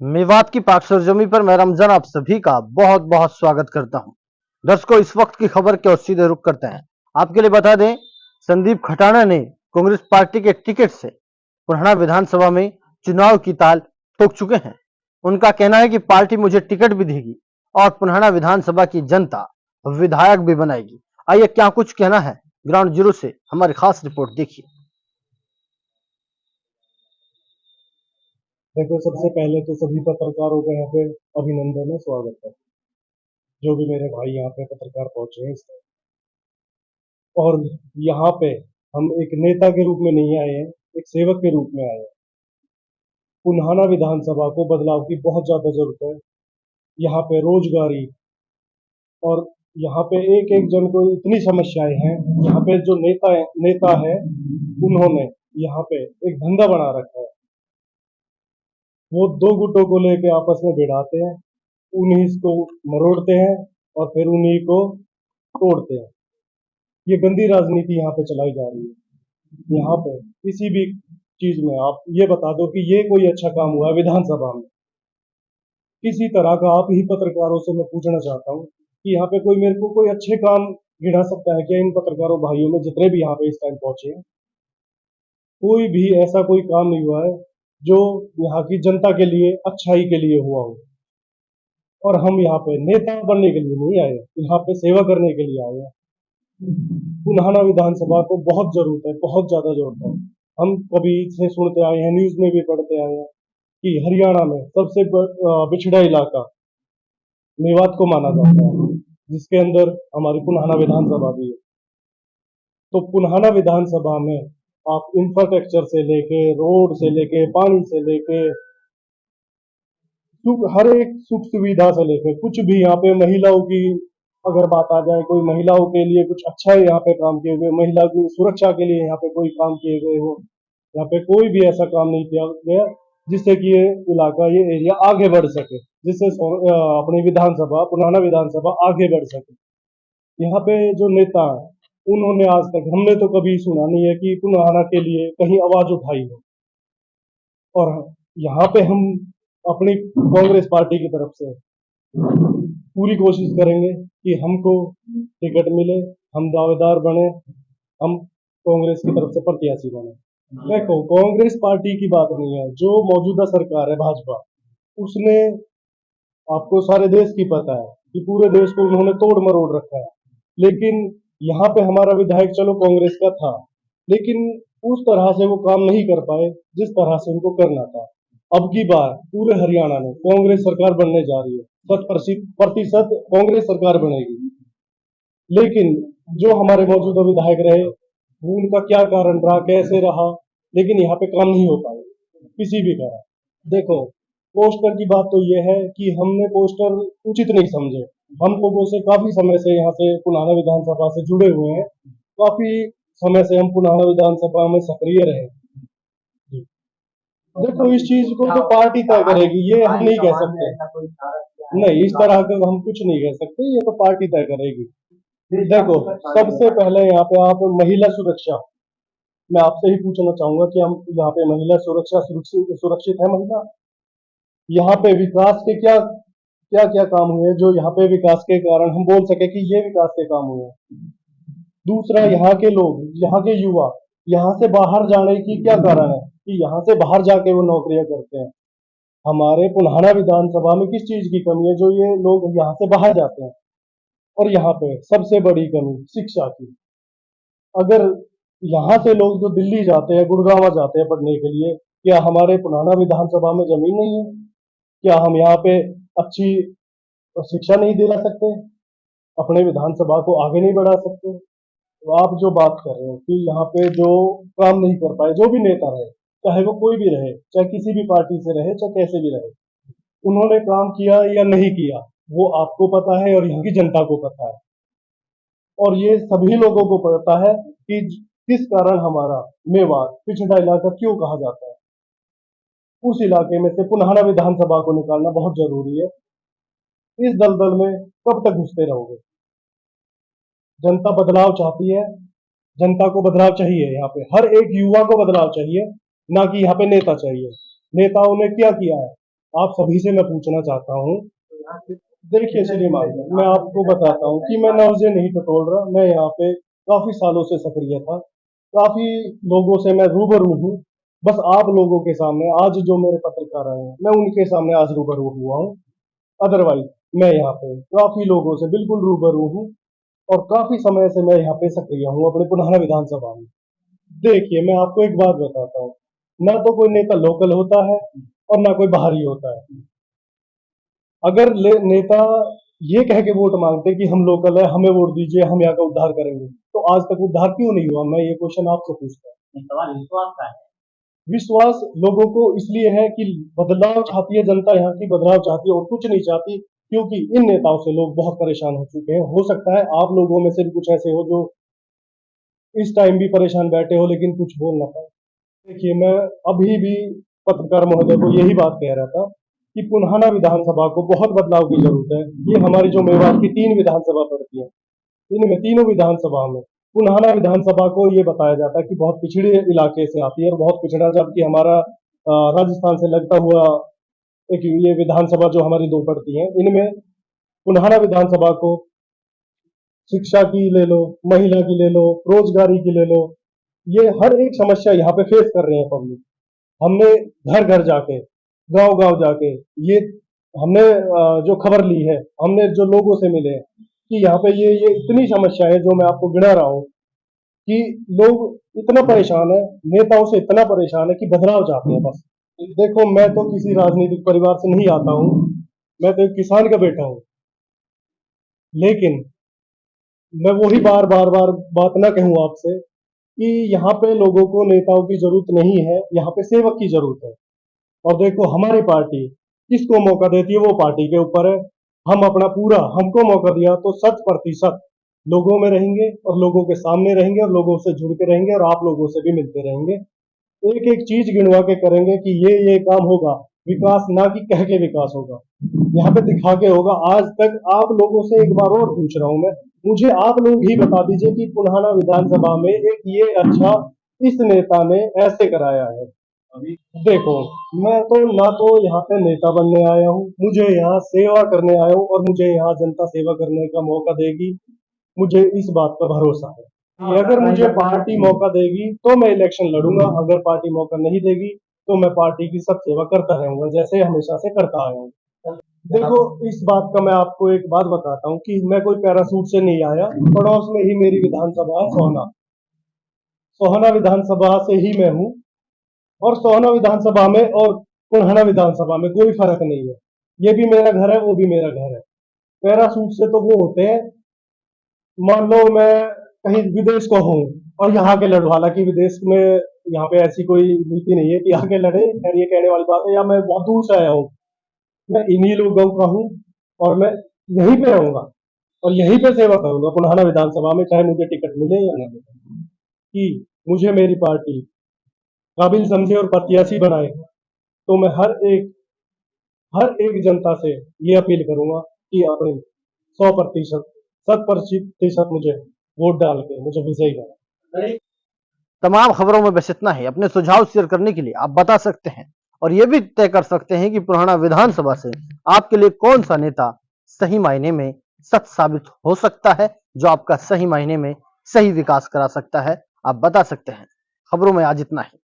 मेवात की पाक सरजमी पर मैं रमजान आप सभी का बहुत बहुत स्वागत करता हूं। दर्शकों, इस वक्त की खबर के और सीधे रुख करते हैं। आपके लिए बता दें, संदीप खटाना ने कांग्रेस पार्टी के टिकट से पुराना विधानसभा में चुनाव की ताल ठोक चुके हैं। उनका कहना है कि पार्टी मुझे टिकट भी देगी और पुराना विधानसभा की जनता विधायक भी बनाएगी। आइए क्या कुछ कहना है ग्राउंड जीरो से, हमारी खास रिपोर्ट देखिए। देखो, सबसे पहले तो सभी पत्रकारों का यहाँ पे अभिनंदन है, स्वागत है। जो भी मेरे भाई यहाँ पे पत्रकार पहुंचे हैं इस टाइम, और यहाँ पे हम एक नेता के रूप में नहीं आए हैं, एक सेवक के रूप में आए हैं। पुन्हाना विधानसभा को बदलाव की बहुत ज्यादा जरूरत है। यहाँ पे रोजगारी और यहाँ पे एक एक जन को इतनी समस्याएं हैं। यहाँ पे जो नेता है उन्होंने यहाँ पे एक धंधा बना रखा है। वो दो गुटों को लेके आपस में भिड़ाते हैं, उन्हीं को मरोड़ते हैं और फिर उन्हीं को तोड़ते हैं। ये गंदी राजनीति यहाँ पे चलाई जा रही है। यहाँ पे किसी भी चीज में आप ये बता दो कि ये कोई अच्छा काम हुआ है विधानसभा में, किसी तरह का। आप ही पत्रकारों से मैं पूछना चाहता हूँ कि यहाँ पे कोई मेरे को कोई अच्छे काम गिना सकता है क्या? इन पत्रकारों भाइयों में जितने भी यहाँ पे इस टाइम पहुंचे हैं, कोई भी ऐसा कोई काम नहीं हुआ है जो यहाँ की जनता के लिए अच्छाई के लिए हुआ हो। और हम यहाँ पे नेता बनने के लिए नहीं आए, यहाँ पे सेवा करने के लिए आए हैं। पुन्हाना विधानसभा को बहुत जरूरत है, बहुत ज्यादा जरूरत है। हम कभी से सुनते आए हैं, न्यूज में भी पढ़ते आए हैं कि हरियाणा में सबसे पिछड़ा इलाका मेवात को माना जाता है, जिसके अंदर हमारी पुन्हाना विधानसभा भी है। तो पुन्हाना विधानसभा में आप इंफ्रास्ट्रक्चर से लेके, रोड से लेके, पानी से लेके, हर एक सुख सुविधा से लेकर कुछ भी, यहाँ पे महिलाओं की अगर बात आ जाए, कोई महिलाओं के लिए कुछ अच्छा यहाँ पे काम किए हुए, महिला की सुरक्षा के लिए यहाँ पे कोई काम किए गए हो, यहाँ पे कोई भी ऐसा काम नहीं किया गया जिससे कि ये इलाका, ये एरिया आगे बढ़ सके, जिससे अपनी विधानसभा, पुराना विधानसभा आगे बढ़ सके। यहाँ पे जो नेता है उन्होंने आज तक, हमने तो कभी सुना नहीं है कि पुराना के लिए कहीं आवाज उठाई हो। और यहाँ पे हम अपनी कांग्रेस पार्टी की तरफ से पूरी कोशिश करेंगे कि हमको टिकट मिले, हम दावेदार बने, हम कांग्रेस की तरफ से प्रत्याशी बने। देखो, कांग्रेस पार्टी की बात नहीं है, जो मौजूदा सरकार है भाजपा, उसने, आपको सारे देश की पता है कि पूरे देश को उन्होंने तोड़ मरोड़ रखा है। लेकिन यहाँ पे हमारा विधायक चलो कांग्रेस का था, लेकिन उस तरह से वो काम नहीं कर पाए जिस तरह से उनको करना था। अब की बार पूरे हरियाणा में कांग्रेस सरकार बनने जा रही है, 100% कांग्रेस सरकार बनेगी। लेकिन जो हमारे मौजूदा विधायक रहे, वो उनका क्या कारण रहा, कैसे रहा, लेकिन यहाँ पे काम नहीं हो पाए किसी भी तरह। देखो, पोस्टर की बात तो ये है कि हमने पोस्टर उचित नहीं समझे। हम लोगों से काफी समय से यहाँ से पुराना विधानसभा से जुड़े हुए हैं, काफी समय से हम पुराना विधानसभा में सक्रिय रहे। देखो, इस चीज को तो पार्टी तय करेगी, ये हम नहीं कह सकते। नहीं, इस तरह का हम कुछ नहीं कह सकते, ये तो पार्टी तय करेगी। देखो, सबसे पहले यहाँ पे आप महिला सुरक्षा, मैं आपसे ही पूछना चाहूंगा कि हम यहाँ पे महिला सुरक्षा सुरक्षित है महिला? यहाँ पे विकास के क्या क्या क्या काम हुए जो यहाँ पे विकास के कारण हम बोल सके कि ये विकास के काम हुए? दूसरा, यहाँ के लोग, यहाँ के युवा यहाँ से बाहर जाने की क्या कारण है कि यहाँ से बाहर जाके वो नौकरियां करते हैं? हमारे पुन्हाना विधानसभा में किस चीज की कमी है जो ये लोग यहाँ से बाहर जाते हैं? और यहाँ पे सबसे बड़ी कमी शिक्षा की। अगर यहाँ से लोग जो दिल्ली जाते हैं, गुड़गांव जाते हैं पढ़ने के लिए, क्या हमारे पुराना विधानसभा में जमीन नहीं है? क्या हम यहाँ पे अच्छी शिक्षा नहीं दिला सकते? अपने विधानसभा को आगे नहीं बढ़ा सकते? तो आप जो बात कर रहे हो कि यहाँ पे जो काम नहीं कर पाए, जो भी नेता रहे, चाहे वो कोई भी रहे, चाहे किसी भी पार्टी से रहे, चाहे कैसे भी रहे, उन्होंने काम किया या नहीं किया वो आपको पता है और यहाँ की जनता को पता है। और ये सभी लोगों को पता है कि किस कारण हमारा मेवात पिछड़ा इलाका क्यों कहा जाता है। उस इलाके में से पुनः विधानसभा को निकालना बहुत जरूरी है। इस दलदल में कब तक घुसते रहोगे? जनता बदलाव चाहती है, जनता को बदलाव चाहिए। यहाँ पे हर एक युवा को बदलाव चाहिए, ना कि यहाँ पे नेता चाहिए। नेताओं ने क्या किया है? आप सभी से मैं पूछना चाहता हूँ। देखिए श्रीमान, मैं आपको बताता हूँ कि मैं नब्ज़ें नहीं टटोल रहा। मैं यहाँ पे काफी सालों से सक्रिय था, काफी लोगों से मैं रूबरू हूँ। बस आप लोगों के सामने आज जो मेरे पत्रकार आए हैं, मैं उनके सामने आज रूबरू हुआ हूँ। अदरवाइज मैं यहाँ पे काफी लोगों से बिल्कुल रूबरू हूँ और काफी समय से मैं यहाँ पे सक्रिय हूँ अपने पुराना विधानसभा में। देखिए मैं आपको एक बात बताता हूँ, ना तो कोई नेता लोकल होता है और ना कोई बाहरी होता है। अगर नेता ये कह के वोट मांगते कि हम लोकल है, हमें वोट दीजिए, हम यहाँ का उद्धार करेंगे, तो आज तक उद्धार क्यों नहीं हुआ? मैं ये क्वेश्चन आपसे पूछता हूँ। सवाल विश्वास का है। विश्वास लोगों को इसलिए है कि बदलाव चाहती है जनता, यहाँ की बदलाव चाहती है और कुछ नहीं चाहती, क्योंकि इन नेताओं से लोग बहुत परेशान हो चुके हैं। हो सकता है आप लोगों में से भी कुछ ऐसे हो जो इस टाइम भी परेशान बैठे हो लेकिन कुछ बोल ना पाए। देखिए मैं अभी भी पत्रकार महोदय को यही बात कह रहा था कि पुन्हाना विधानसभा को बहुत बदलाव की जरूरत है। ये हमारी जो मेवात की 3 विधानसभा पड़ती है, इनमें तीनों विधानसभा में पुन्हाना विधानसभा को ये बताया जाता है कि बहुत पिछड़े इलाके से आती है और बहुत पिछड़ा, जबकि हमारा राजस्थान से लगता हुआ एक ये विधानसभा जो हमारी 2 पड़ती है, इनमें पुन्हाना विधानसभा को शिक्षा की ले लो, महिला की ले लो, रोजगारी की ले लो, ये हर एक समस्या यहाँ पे फेस कर रहे हैं पब्लिक। हमने घर घर जाके, गांव गांव जाके ये हमने जो खबर ली है, हमने जो लोगों से मिले हैं कि यहाँ पे ये इतनी समस्या है जो मैं आपको गिना रहा हूँ कि लोग इतना परेशान है, नेताओं से इतना परेशान है कि बदलाव चाहते हैं बस। देखो मैं तो किसी राजनीतिक परिवार से नहीं आता हूँ, मैं तो एक किसान का बेटा हूँ, लेकिन मैं वही बार बार बात ना कहूँ आपसे कि यहाँ पे लोगों को नेताओं की जरूरत नहीं है, यहाँ पे सेवक की जरूरत है। और देखो हमारी पार्टी किसको मौका देती है वो पार्टी के ऊपर है। हम अपना पूरा, हमको मौका दिया तो 100% लोगों में रहेंगे और लोगों के सामने रहेंगे और लोगों से जुड़ के रहेंगे और आप लोगों से भी मिलते रहेंगे। एक एक चीज गिनवा के करेंगे कि ये काम होगा, विकास ना कि कह के विकास होगा, यहाँ पे दिखा के होगा। आज तक आप लोगों से एक बार और पूछ रहा हूं मैं, मुझे आप लोग ही बता दीजिए कि पुन्हाना विधानसभा में एक ये अच्छा इस नेता ने ऐसे कराया है। अभी देखो मैं तो ना तो यहाँ पे नेता बनने आया हूँ, मुझे यहाँ सेवा करने आया हूँ और मुझे यहाँ जनता सेवा करने का मौका देगी, मुझे इस बात का भरोसा है कि अगर मुझे पार्टी मौका देगी तो मैं इलेक्शन लड़ूंगा, अगर पार्टी मौका नहीं देगी तो मैं पार्टी की सब सेवा करता रहूंगा जैसे हमेशा से करता आया हूँ। देखो इस बात का मैं आपको एक बात बताता हूँ कि मैं कोई पैरासूट से नहीं आया। पड़ोस में ही मेरी विधानसभा है सोहना, सोहना विधानसभा से ही मैं हूँ और सोहना विधानसभा में और पुन्हाना विधानसभा में कोई फर्क नहीं है। ये भी मेरा घर है, वो भी मेरा घर है। पैरासूट से तो वो होते हैं, मान लो मैं कहीं विदेश को हूँ और यहाँ के लड़ू, हालांकि विदेश में यहाँ पे ऐसी कोई नीति नहीं है कि आके लड़े, खैर ये कहने वाली बात है, या मैं बहुत दूर से आया हूँ, मैं इन्हीं लोगों का हूँ और मैं यहीं पे रहूंगा और यहीं पे सेवा करूंगा पुन्हाना विधानसभा में, चाहे मुझे टिकट मिले या ना मिले। कि मुझे मेरी पार्टी काबिल समझे और प्रत्याशी बनाए तो मैं हर एक जनता से ये अपील करूंगा कि अपने 100%, 100% मुझे वोट डाल के मुझे विजयी करें। तमाम खबरों में बस इतना ही। अपने सुझाव शेयर करने के लिए आप बता सकते हैं और ये भी तय कर सकते हैं कि पुराना विधानसभा से आपके लिए कौन सा नेता सही मायने में सच साबित हो सकता है, जो आपका सही मायने में सही विकास करा सकता है। आप बता सकते हैं। खबरों में आज इतना ही।